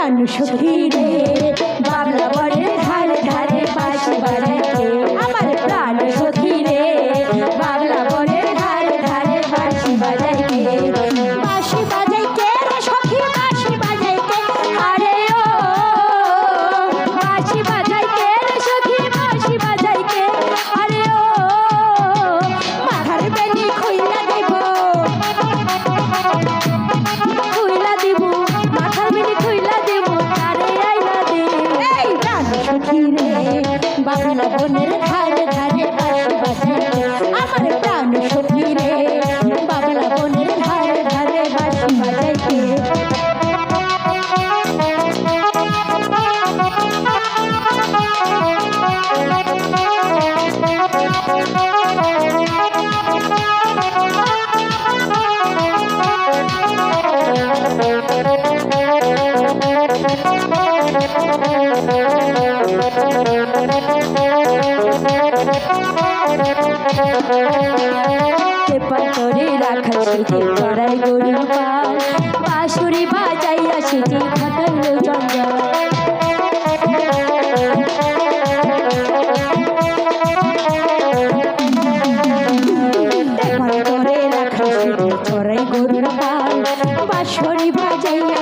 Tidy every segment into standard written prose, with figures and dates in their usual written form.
প্রাণ সখী রে বাংলা বনের ধারে ধারে বাঁশি বাজায় কে আমার প্রাণ সখী রে বাংলা বনের ধারে ধারে বাঁশি বাজায় কে বাঁশি বাজায় কে রে সখী বাঁশি বাজায় কে আরে ও বাঁশি বাজায় কে রে সখী বাঁশি বাজায় কে আরে ও মাথার বেনি খুইলা দেব খুইলা দিব মাথার বেনি খুইলা দেব আরে আইলা দে এই প্রাণ সখী রে বাংলা বনের ধারে ধারে বাঁশি বাজায় কে আমার প্রাণ সখী রে বাংলা বনের ধারে ধারে বাঁশি বাজায় কে পাতরে রাখা সেটি চড়াই গরুর পাল বাঁশুরি বাজাইয়া সেটি ঘটাইল জঞ্জাল পাতরে রাখা সেটি চড়াই গরুর পাল বাঁশুরি বাজাইয়া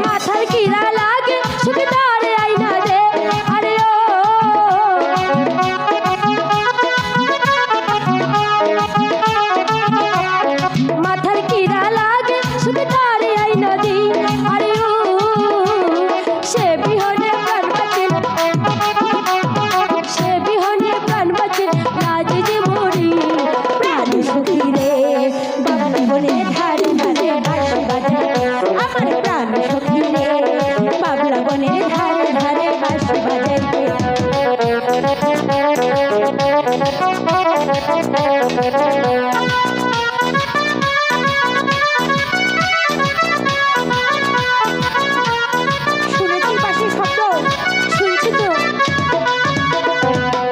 মাথার কিরা লাগে শুধু তারে আইনা দে আরে ও মাথার কিরা লাগে শুধু তারে আইনা দি আরে ও সে বিহনে প্রাণ বাঁচে সে বিহনে প্রাণ বাঁচে লাজ যে মরি প্রাণ সখী রে বাংলা বনের ধারে ধারে বাঁশি বাজায় আমার প্রাণ সখী রে বাংলা বনের ধারে ধারে বাঁশি বাজায় শুনেছি পাশে শব্দ শুনছি তো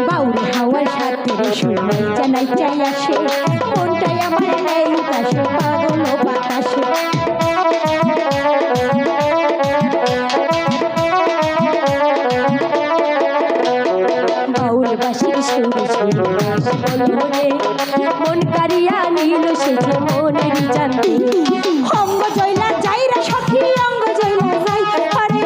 বাউরি হাওয়ার সাথে শুনে জানাই চাই আসে মনটাই আমার নেই উদাসে পাগল বাতাসে বাউল বাসির সুরে সুরে মন কারিয়া নিল সে যে মনের জানতে অঙ্গ জয়লা যাই রে সখী অঙ্গ জয়লা যাই আরে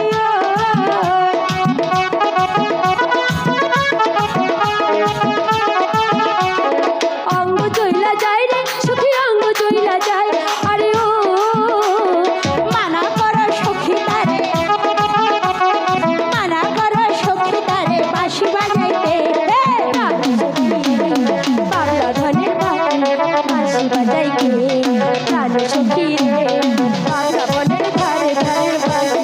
অঙ্গ জয়লা যাই রে সখী অঙ্গ জয়লা যাই আরে ও মানা কর সখী তারে মানা কর সখী তারে বাঁশি বাজাইতে বাংলা ধনের বাঁশি বাজাই কে প্রাণ সখী রে বাংলা বনের ধারে ধারে বাঁশি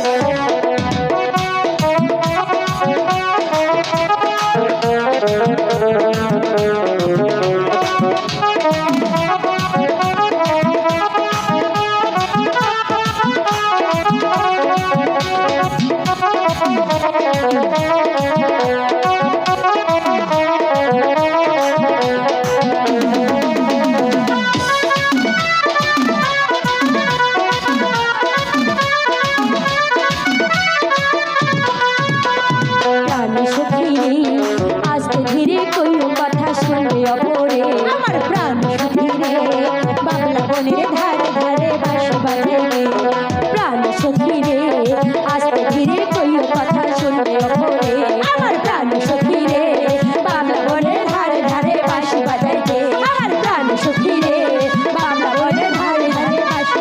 প্রাণ সখী রে আস্তে ধীরে কইও কথা শুনবে অপরে আমার প্রাণ সখী রে বাংলা বনের ধারে ধারে বাঁশি বাজায় রে প্রাণ সখী রে আস্তে ধীরে কইও কথা শুনবে অপরে আমার প্রাণ সখী রে বাংলা বনের ধারে ধারে বাঁশি বাজায় রে আমার প্রাণ সখী রে বাংলা বনের ধারে ধারে বাঁশি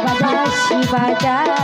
বাজায়